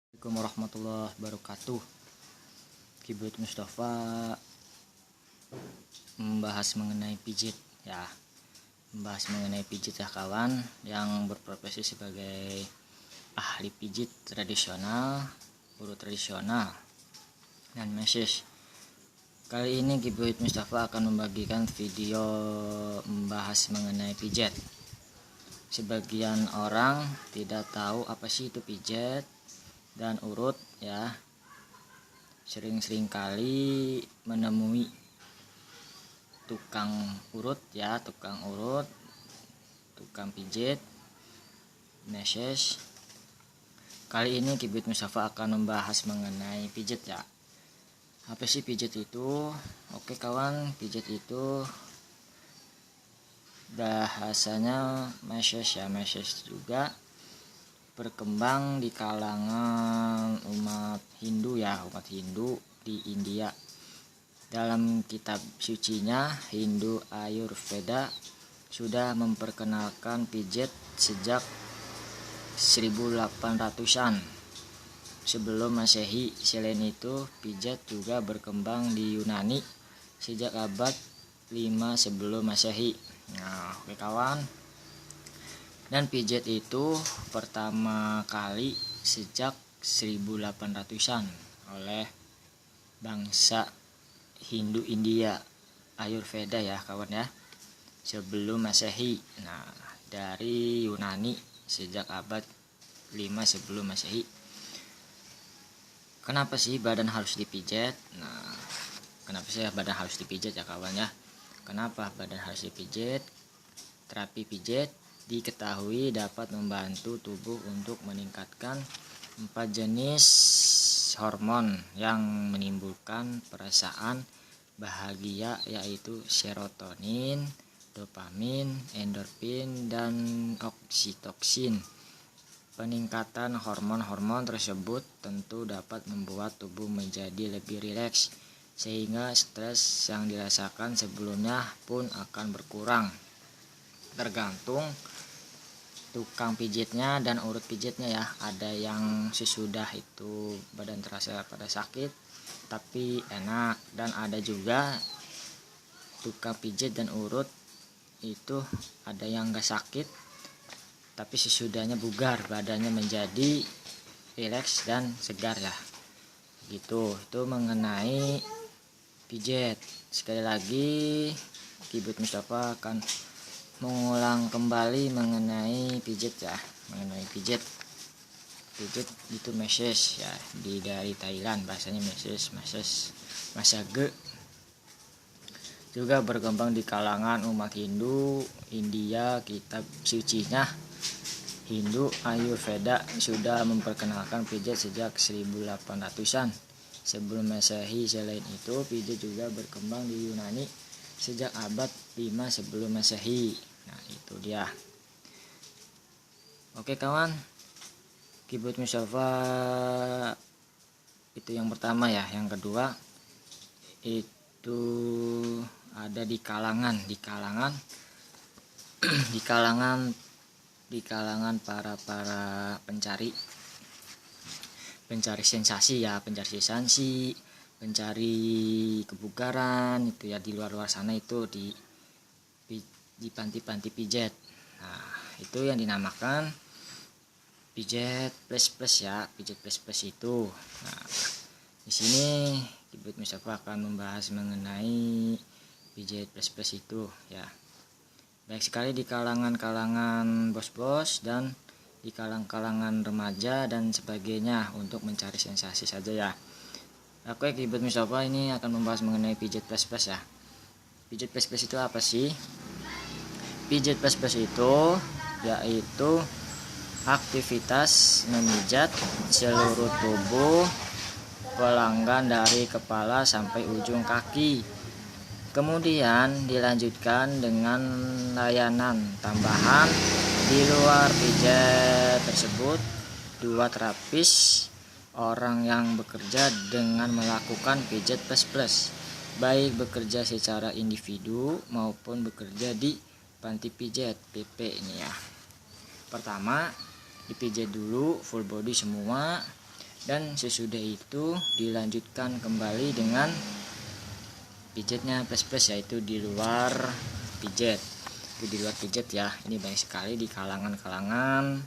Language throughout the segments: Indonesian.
Assalamualaikum warahmatullahi wabarakatuh. Kibut Mustafa membahas mengenai pijit ya. Membahas mengenai pijit ya kawan, yang berprofesi sebagai ahli pijit tradisional, guru tradisional dan meses. Kali ini Kibut Mustafa akan membagikan video membahas mengenai pijat. Sebagian orang tidak tahu apa sih itu pijat dan urut ya. Sering kali menemui tukang urut, tukang pijit, meses. Kali ini Kibut Mustafa akan membahas mengenai pijit ya. Apa sih pijit itu? Oke kawan, pijit itu bahasanya meses ya. Meses juga berkembang di kalangan umat Hindu di India. Dalam kitab sucinya Hindu Ayurveda sudah memperkenalkan pijat sejak 1800-an sebelum Masehi. Selain itu, pijat juga berkembang di Yunani sejak abad 5 sebelum Masehi. Nah, oke kawan. Dan pijat itu pertama kali sejak 1800-an oleh bangsa Hindu India Ayurveda ya kawan ya, sebelum Masehi. Nah, dari Yunani sejak abad 5 sebelum Masehi. Kenapa sih badan harus dipijat? Nah, kenapa sih badan harus dipijat ya kawan ya? Kenapa badan harus dipijat? Terapi pijat diketahui dapat membantu tubuh untuk meningkatkan 4 jenis hormon yang menimbulkan perasaan bahagia, yaitu serotonin, dopamin, endorfin, dan oksitoksin. Peningkatan hormon-hormon tersebut tentu dapat membuat tubuh menjadi lebih rileks, sehingga stres yang dirasakan sebelumnya pun akan berkurang. Tergantung tukang pijitnya dan urut pijitnya ya. Ada yang sesudah itu badan terasa pada sakit tapi enak, dan ada juga tukang pijit dan urut itu ada yang gak sakit tapi sesudahnya bugar, badannya menjadi rileks dan segar ya gitu. Itu mengenai pijit. Sekali lagi Kibut Mustafa akan mengulang kembali mengenai pijit ya. Mengenai pijit itu meses ya, dari Thailand bahasanya meses, masage. Juga berkembang di kalangan umat Hindu India. Kitab sucinya Hindu Ayurveda sudah memperkenalkan pijat sejak 1800-an sebelum Masehi. Selain itu, pijat juga berkembang di Yunani sejak abad 5 sebelum Masehi. Nah, itu dia. Oke kawan, Kibut Mustafa itu yang pertama ya. Yang kedua itu ada di kalangan para pencari sensasi ya, pencari kebugaran itu ya, di luar sana itu di panti pijat. Nah, itu yang dinamakan pijat plus ya, pijat plus itu. Nah, di sini Kibut Mustafa akan membahas mengenai pijat plus itu ya. Baik sekali di kalangan bos-bos dan di kalangan remaja dan sebagainya untuk mencari sensasi saja ya. Oke, Kibut Mustafa ini akan membahas mengenai pijat plus ya. Pijat plus itu apa sih? Pijat plus itu yaitu aktivitas memijat seluruh tubuh pelanggan dari kepala sampai ujung kaki. Kemudian dilanjutkan dengan layanan tambahan di luar pijat tersebut. Dua terapis orang yang bekerja dengan melakukan pijat plus, baik bekerja secara individu maupun bekerja di panti pijat PP ini ya. Pertama, dipijat dulu full body semua, Dan sesudah itu dilanjutkan kembali dengan pijatnya plus yaitu di luar pijat. Itu di luar pijat ya. Ini banyak sekali di kalangan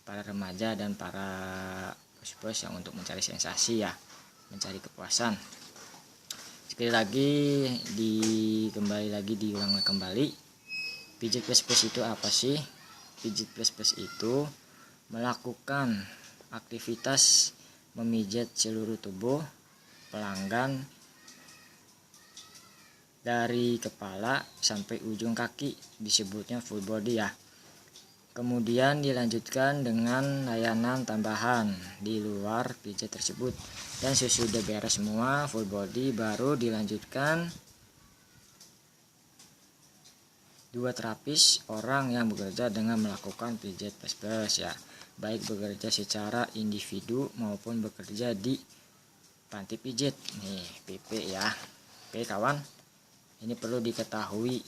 para remaja dan para bos-bos yang untuk mencari sensasi ya, mencari kepuasan. Sekali lagi kembali lagi diulang kembali. Pijat plus itu apa sih? Pijat plus itu melakukan aktivitas memijat seluruh tubuh pelanggan dari kepala sampai ujung kaki, disebutnya full body ya. Kemudian dilanjutkan dengan layanan tambahan di luar pijat tersebut. Dan sesudah beres semua full body baru dilanjutkan dua terapis orang yang bekerja dengan melakukan pijat plus ya, baik bekerja secara individu maupun bekerja di panti pijat. Nih PP ya. Oke kawan, ini perlu diketahui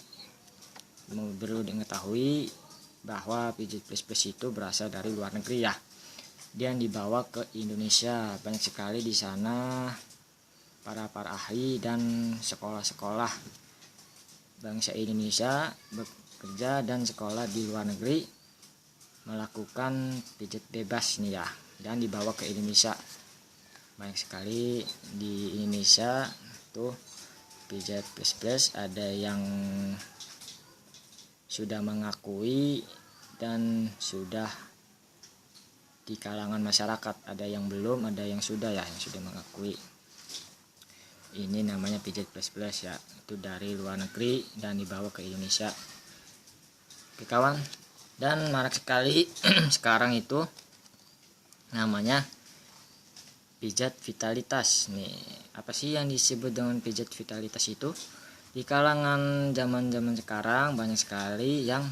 bahwa pijat plus itu berasal dari luar negeri ya, dan dibawa ke Indonesia. Banyak sekali di sana para ahli dan sekolah-sekolah bangsa Indonesia bekerja dan sekolah di luar negeri melakukan pijat bebas nih ya, dan dibawa ke Indonesia. Banyak sekali di Indonesia tuh pijat plus ada yang sudah mengakui dan sudah di kalangan masyarakat, ada yang belum, ada yang sudah ya, yang sudah mengakui. Ini namanya pijat plus ya, itu dari luar negeri dan dibawa ke Indonesia. Oke kawan, dan marak sekali sekarang itu namanya pijat vitalitas. Nih, apa sih yang disebut dengan pijat vitalitas itu? Di kalangan zaman sekarang banyak sekali yang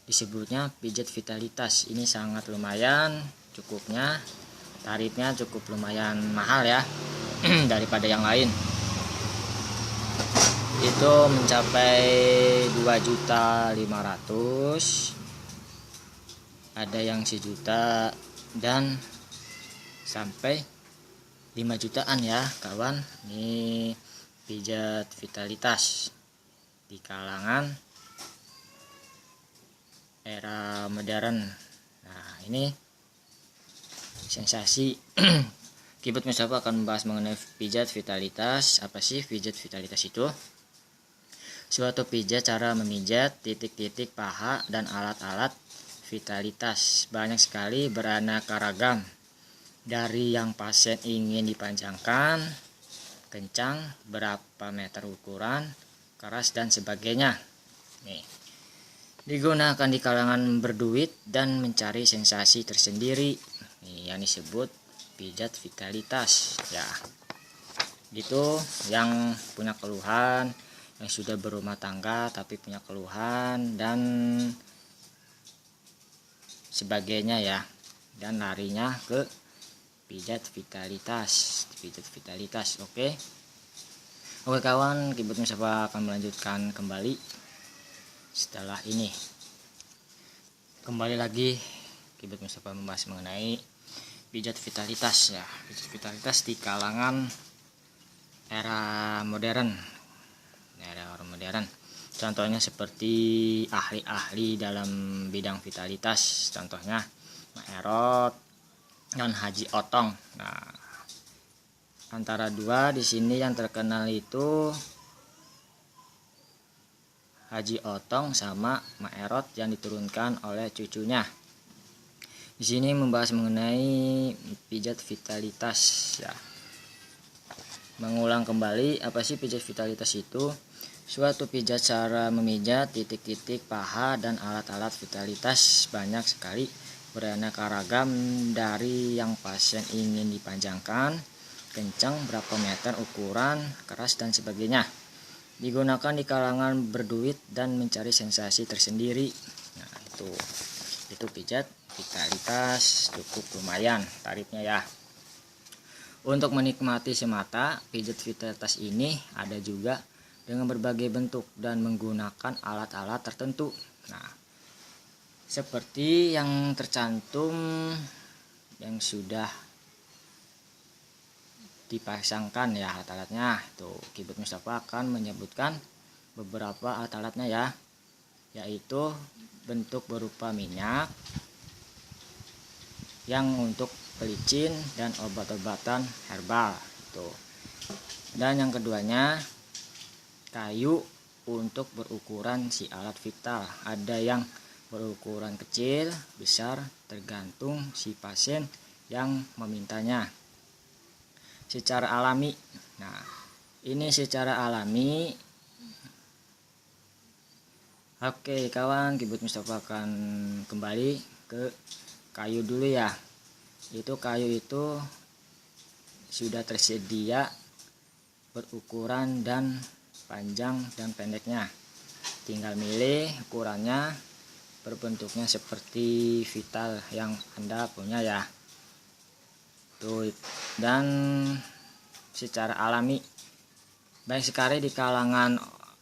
disebutnya pijat vitalitas. Ini sangat lumayan cukupnya, tarifnya cukup lumayan mahal ya daripada yang lain. Itu mencapai 2.500.000, ada yang 1 juta dan sampai 5 jutaan ya kawan. Ini pijat vitalitas di kalangan era modern. Nah ini sensasi. Kibot Mustafa akan membahas mengenai pijat vitalitas. Apa sih pijat vitalitas itu? Suatu pijat cara memijat titik-titik paha dan alat-alat vitalitas. Banyak sekali beraneka ragam. Dari yang pasien ingin dipanjangkan, kencang, berapa meter ukuran, keras dan sebagainya. Nih, digunakan di kalangan berduit dan mencari sensasi tersendiri. Nih, yang disebut pijat vitalitas ya. Gitu, yang punya keluhan, yang sudah berumah tangga tapi punya keluhan dan sebagainya ya, dan larinya ke pijat vitalitas. Oke kawan, Kibot Mustafa akan melanjutkan kembali setelah ini. Kembali lagi Kibot Mustafa membahas mengenai pijat vitalitas ya. Pijat vitalitas di kalangan era modern. Contohnya seperti ahli-ahli dalam bidang vitalitas, contohnya Mak Erot dan Haji Otong. Nah, antara dua di sini yang terkenal itu Haji Otong sama Mak Erot yang diturunkan oleh cucunya. Di sini membahas mengenai pijat vitalitas ya. Mengulang kembali, apa sih pijat vitalitas itu? Suatu pijat cara memijat titik-titik paha dan alat-alat vitalitas. Banyak sekali beraneka ragam, dari yang pasien ingin dipanjangkan, kencang, berapa meter ukuran, keras dan sebagainya. Digunakan di kalangan berduit dan mencari sensasi tersendiri. Nah, itu pijat vitalitas, cukup lumayan tarifnya ya. Untuk menikmati semata, pijat vitalitas ini ada juga dengan berbagai bentuk dan menggunakan alat-alat tertentu. Nah, seperti yang tercantum yang sudah dipasangkan ya alat-alatnya. Tuh, Kibot Mustafa akan menyebutkan beberapa alat-alatnya ya, yaitu bentuk berupa minyak yang untuk pelicin dan obat-obatan herbal itu. Dan yang keduanya kayu untuk berukuran si alat vital. Ada yang berukuran kecil, besar, tergantung si pasien yang memintanya. Secara alami. Nah, ini secara alami. Oke kawan, Kibot Mustafa akan kembali ke kayu dulu ya. Itu kayu itu sudah tersedia berukuran dan panjang dan pendeknya. Tinggal milih ukurannya, berbentuknya seperti vital yang Anda punya ya. Tuh, dan secara alami banyak sekali di kalangan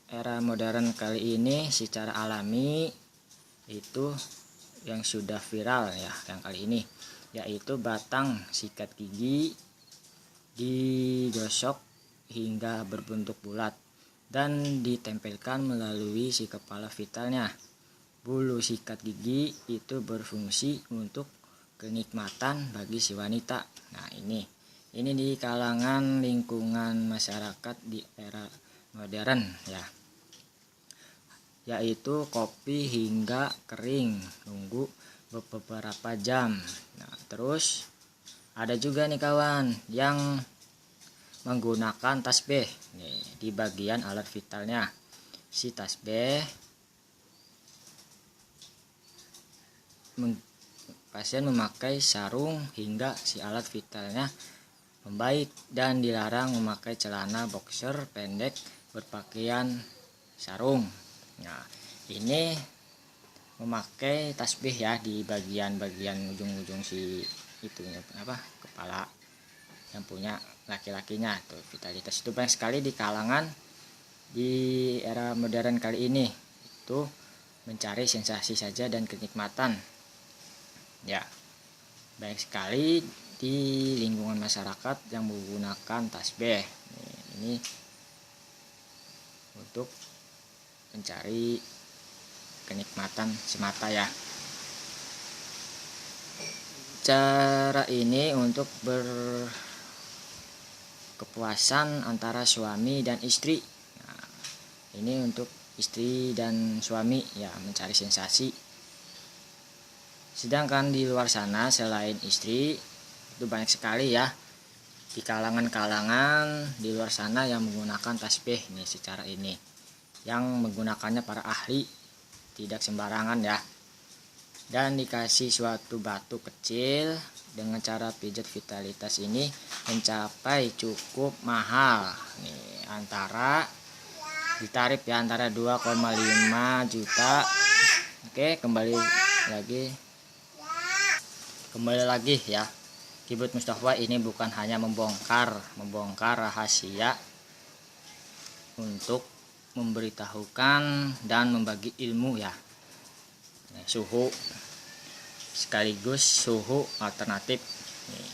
era modern kali ini. Secara alami itu yang sudah viral ya yang kali ini, yaitu batang sikat gigi digosok hingga berbentuk bulat dan ditempelkan melalui si kepala vitalnya. Bulu sikat gigi itu berfungsi untuk kenikmatan bagi si wanita. Nah, ini di kalangan lingkungan masyarakat di era modern ya, yaitu kopi hingga kering nunggu beberapa jam. Nah, terus ada juga nih kawan yang menggunakan tasbih nih di bagian alat vitalnya. Si tasbih pasien memakai sarung hingga si alat vitalnya membaik, dan dilarang memakai celana boxer pendek berpakaian sarung. Nah, ini memakai tasbih ya di bagian-bagian ujung-ujung si itunya kepala yang punya laki-lakinya. Tuh, vitalitas itu banyak sekali di kalangan di era modern kali ini, itu mencari sensasi saja dan kenikmatan ya. Banyak sekali di lingkungan masyarakat yang menggunakan tasbih ini untuk mencari kenikmatan semata ya. Cara ini untuk berkepuasan antara suami dan istri. Nah, ini untuk istri dan suami ya, mencari sensasi. Sedangkan di luar sana selain istri itu banyak sekali ya di kalangan-kalangan di luar sana yang menggunakan tasbih nih secara ini, yang menggunakannya para ahli, tidak sembarangan ya. Dan dikasih suatu batu kecil. Dengan cara pijat vitalitas ini mencapai cukup mahal nih, antara ditarif ya antara 2,5 juta. Oke, kembali lagi ya. Kibot Mustafa ini bukan hanya membongkar rahasia untuk memberitahukan dan membagi ilmu ya. Suhu sekaligus suhu alternatif nih.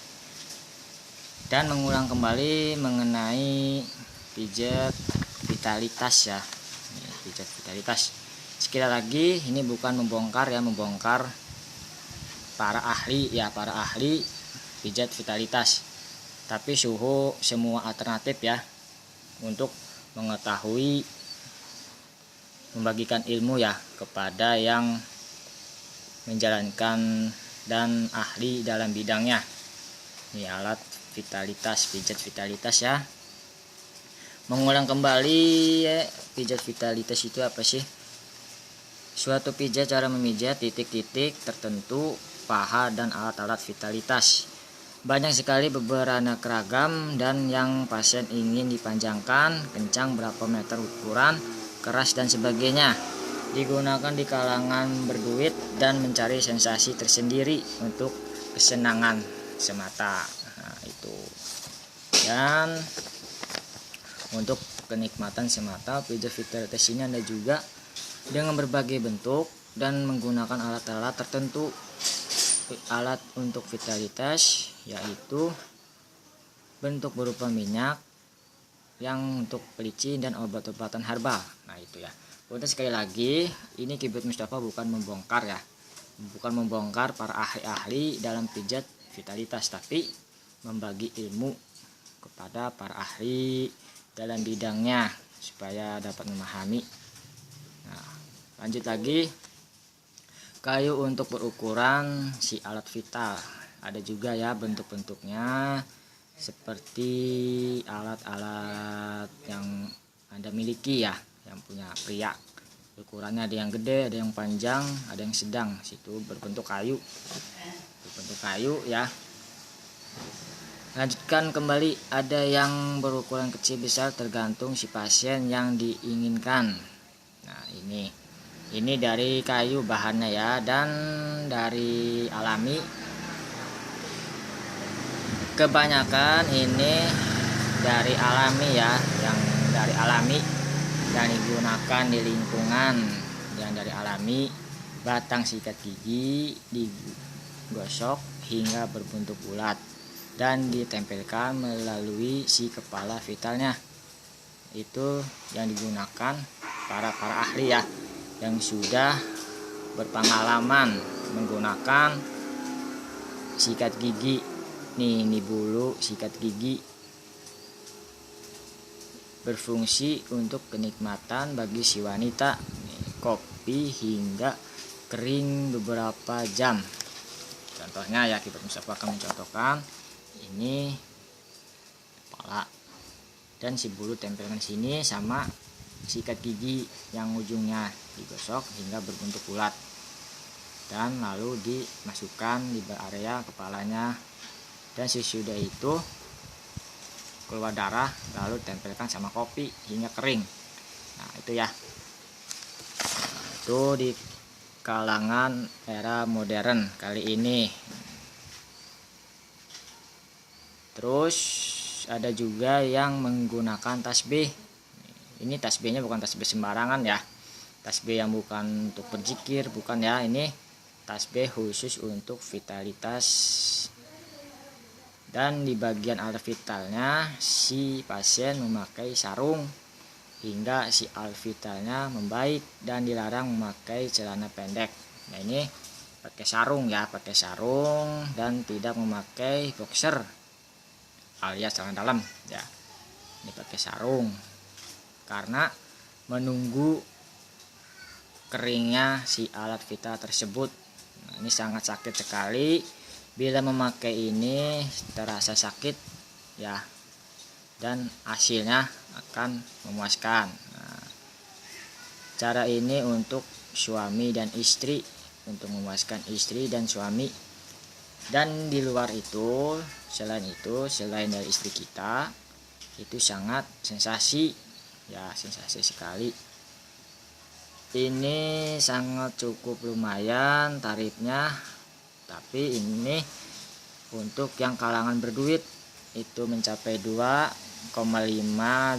Dan mengulang kembali mengenai pijat vitalitas ya. Pijat vitalitas. Sekali lagi, ini bukan membongkar para ahli pijat vitalitas, tapi suhu semua alternatif ya, untuk mengetahui, membagikan ilmu ya kepada yang menjalankan dan ahli dalam bidangnya. Ini alat vitalitas, pijat vitalitas ya. Mengulang kembali ya, pijat vitalitas itu apa sih? Suatu pijat cara memijat titik-titik tertentu paha dan alat-alat vitalitas. Banyak sekali beberaneka ragam, dan yang pasien ingin dipanjangkan, kencang berapa meter ukuran, keras dan sebagainya. Digunakan di kalangan berduit dan mencari sensasi tersendiri untuk kesenangan semata. Nah, itu. Dan untuk kenikmatan semata, pijat vitalitas ini ada juga dengan berbagai bentuk dan menggunakan alat-alat tertentu. alat untuk vitalitas, yaitu bentuk berupa minyak yang untuk pelicin dan obat-obatan herbal. Nah itu ya. Untuk sekali lagi, ini Kibet Mustafa bukan membongkar ya, bukan membongkar para ahli-ahli dalam pijat vitalitas, tapi membagi ilmu kepada para ahli dalam bidangnya supaya dapat memahami. Nah, lanjut lagi, kayu untuk berukuran si alat vital. Ada juga ya bentuk-bentuknya, seperti alat-alat yang Anda miliki ya, yang punya pria. Ukurannya ada yang gede, ada yang panjang, ada yang sedang. Situ berbentuk kayu. Berbentuk kayu ya. Lanjutkan kembali, ada yang berukuran kecil besar tergantung si pasien yang diinginkan. Nah, ini dari kayu bahannya ya, dan dari alami. Kebanyakan ini dari alami ya, yang dari alami yang digunakan di lingkungan yang dari alami. Batang sikat gigi digosok hingga berbentuk bulat dan ditempelkan melalui si kepala vitalnya. Itu yang digunakan para ahli ya, yang sudah berpengalaman menggunakan sikat gigi. Ini bulu sikat gigi berfungsi untuk kenikmatan bagi si wanita. Kopi hingga kering beberapa jam. Contohnya ya, kita akan mencontohkan. Ini kepala dan si bulu tempelkan sini sama sikat gigi yang ujungnya digosok hingga berbentuk bulat, dan lalu dimasukkan di area kepalanya, dan sesudah itu keluar darah, lalu tempelkan sama kopi hingga kering. Nah itu ya, itu di kalangan era modern kali ini. Terus ada juga yang menggunakan tasbih. Ini tasbihnya bukan tasbih sembarangan ya, tasbih yang bukan untuk berzikir, bukan ya. Ini tasbih khusus untuk vitalitas, dan di bagian alat vitalnya si pasien memakai sarung hingga si alat vitalnya membaik, dan dilarang memakai celana pendek. Nah ini pakai sarung ya, pakai sarung, dan tidak memakai boxer alias celana dalam ya. Ini pakai sarung karena menunggu keringnya si alat vital tersebut. Nah, ini sangat sakit sekali. Bila memakai ini terasa sakit ya, dan hasilnya akan memuaskan. Nah, cara ini untuk suami dan istri, untuk memuaskan istri dan suami. Dan di luar itu, selain dari istri kita, itu sangat sensasi ya, sensasi sekali. Ini sangat cukup lumayan tarifnya, tapi ini untuk yang kalangan berduit itu mencapai 2,5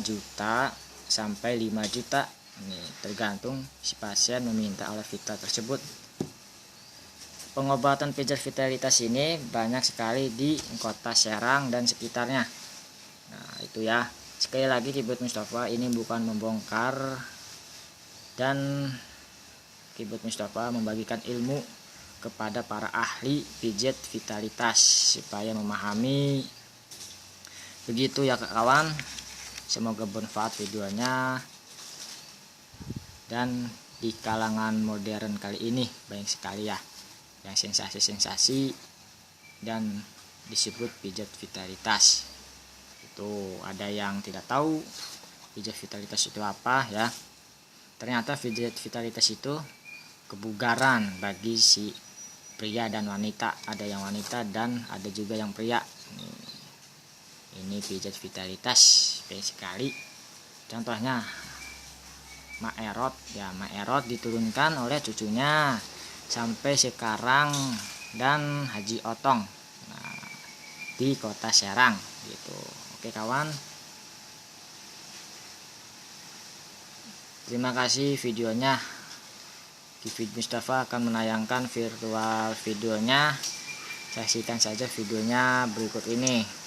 juta sampai 5 juta. Ini tergantung si pasien meminta alat vital tersebut. Pengobatan pijat vitalitas ini banyak sekali di kota Serang dan sekitarnya. Nah itu ya, sekali lagi Kibet Mustafa ini bukan membongkar, dan Kibet Mustafa membagikan ilmu kepada para ahli pijat vitalitas supaya memahami. Begitu ya kawan, semoga bermanfaat videonya. Dan di kalangan modern kali ini banyak sekali ya yang sensasi-sensasi dan disebut pijat vitalitas. Itu ada yang tidak tahu pijat vitalitas itu apa ya. Ternyata pijat vitalitas itu kebugaran bagi si pria dan wanita. Ada yang wanita dan ada juga yang pria. Ini pijat vitalitas baik sekali. Contohnya Maerot ya, Maerot diturunkan oleh cucunya sampai sekarang, dan Haji Otong di kota Serang gitu. Oke kawan, terima kasih videonya. Kifid Mustafa akan menayangkan virtual videonya. Saksikan saja videonya berikut ini.